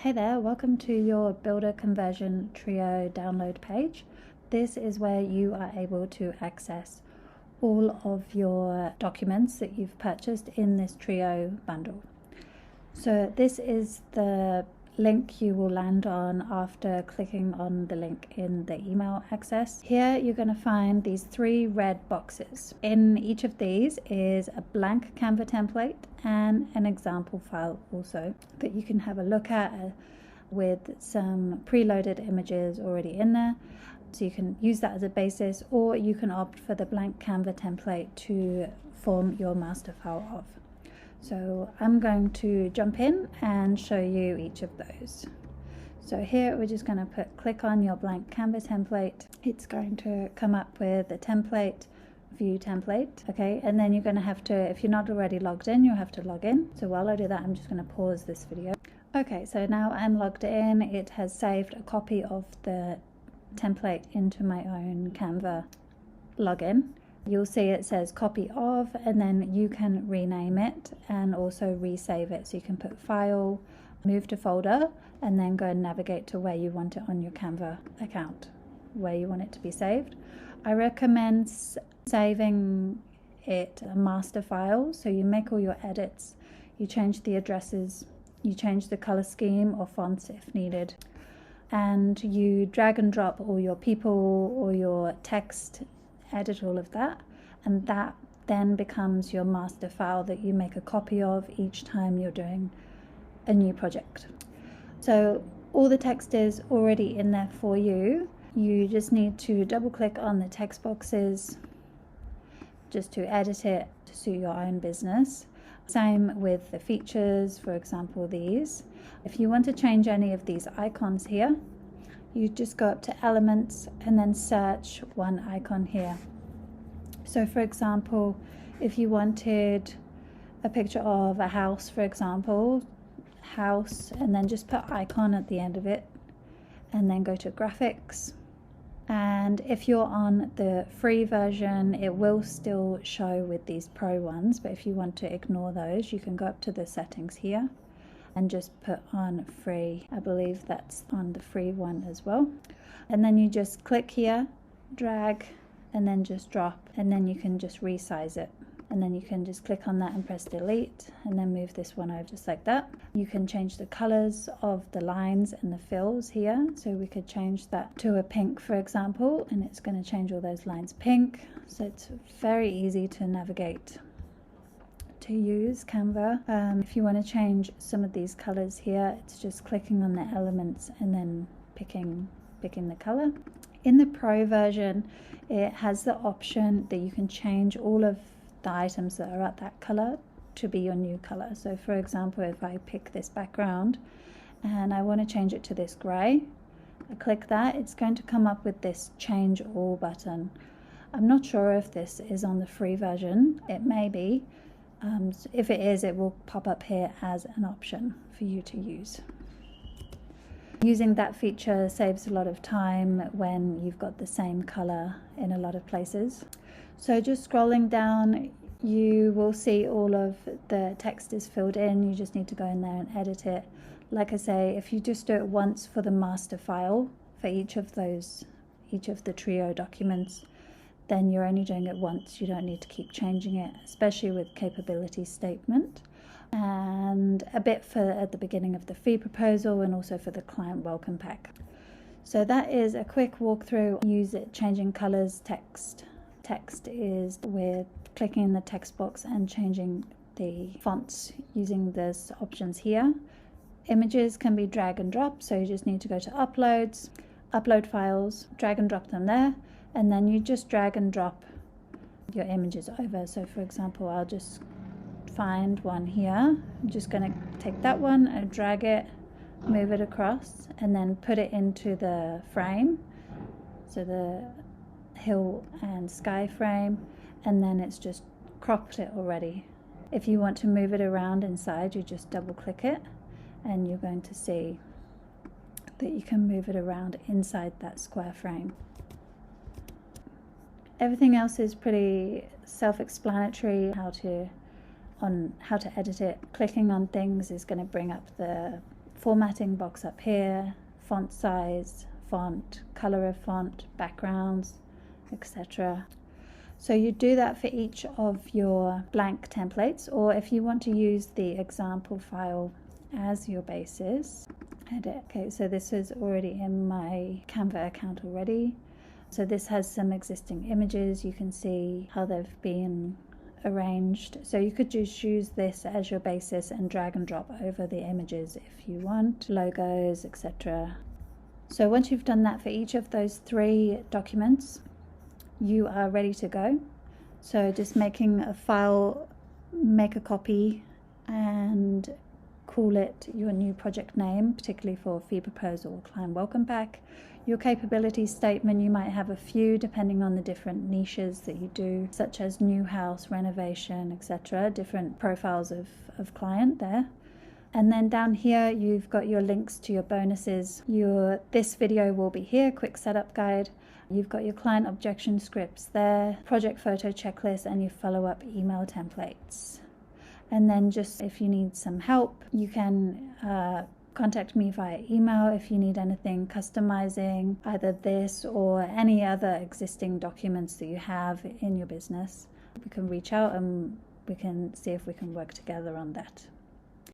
Hey there, welcome to your Builder Conversion Trio download page. This is where you are able to access all of your documents that you've purchased in this Trio bundle. So this is the link you will land on after clicking on the link in the email access. Here you're going to find these 3 red boxes. In each of these is a blank Canva template and an example file also that you can have a look at with some preloaded images already in there. So you can use that as a basis, or you can opt for the blank Canva template to form your master file of. So I'm going to jump in and show you each of those. So here we're just going to click on your blank Canva template. It's going to come up with a template, view template, okay, and then you're going to have to, if you're not already logged in, you'll have to log in. So while I do that, I'm just going to pause this video. Okay, so now I'm logged in. It has saved a copy of the template into my own Canva login. You'll see it says copy of, and then you can rename it and also resave it. So you can put file, move to folder, and then go and navigate to where you want it on your Canva account, where you want it to be saved. I recommend saving it a master file. So you make all your edits, you change the addresses, you change the color scheme or fonts if needed, and you drag and drop all your people or your text, edit all of that, and that then becomes your master file that you make a copy of each time you're doing a new project. So all the text is already in there for you. You just need to double click on the text boxes just to edit it to suit your own business. Same with the features, for example these. If you want to change any of these icons here, you just go up to elements and then search one icon here. So for example, if you wanted a picture of a house, for example, house, and then just put icon at the end of it, and then go to graphics. And if you're on the free version, it will still show with these pro ones, but if you want to ignore those, you can go up to the settings here and just put on free. I believe that's on the free one as well. And then you just click here, drag, and then just drop, and then you can just resize it. And then you can just click on that and press delete, and then move this one over just like that. You can change the colors of the lines and the fills here. So we could change that to a pink, for example, and it's going to change all those lines pink. So it's very easy to navigate to use Canva. If you want to change some of these colors here, it's just clicking on the elements and then picking the color. In the Pro version, it has the option that you can change all of the items that are at that color to be your new color. So for example, if I pick this background and I want to change it to this gray, I click that, it's going to come up with this change all button. I'm not sure if this is on the free version. It may be. If it is, it will pop up here as an option for you to use. Using that feature saves a lot of time when you've got the same color in a lot of places. So just scrolling down, you will see all of the text is filled in. You just need to go in there and edit it. Like I say, if you just do it once for the master file for each of the Trio documents, then you're only doing it once. You don't need to keep changing it, especially with capability statement. And a bit for at the beginning of the fee proposal, and also for the client welcome pack. So that is a quick walkthrough. Use it, changing colors, text. Text is with clicking in the text box and changing the fonts using these options here. Images can be drag and drop, so you just need to go to uploads, upload files, drag and drop them there, and then you just drag and drop your images over. So for example, I'll just find one here. I'm just going to take that one and drag it, move it across, and then put it into the frame. So the hill and sky frame, and then it's just cropped it already. If you want to move it around inside, you just double click it, and you're going to see that you can move it around inside that square frame. Everything else is pretty self-explanatory. How to edit it. Clicking on things is going to bring up the formatting box up here, font size, font, color of font, backgrounds, etc. So you do that for each of your blank templates, or if you want to use the example file as your basis, edit. Okay, so this is already in my Canva account already. So this has some existing images. You can see how they've been arranged. So you could just use this as your basis and drag and drop over the images if you want, logos, etc. So once you've done that for each of those 3 documents, you are ready to go. So just making a file, make a copy and call it your new project name, particularly for fee proposal or client welcome pack. Your capability statement, you might have a few depending on the different niches that you do, such as new house, renovation, etc. Different profiles of client there. And then down here, you've got your links to your bonuses. This video will be here, quick setup guide. You've got your client objection scripts there, project photo checklist, and your follow-up email templates. And then just if you need some help, you can contact me via email if you need anything customizing either this or any other existing documents that you have in your business. We can reach out and we can see if we can work together on that.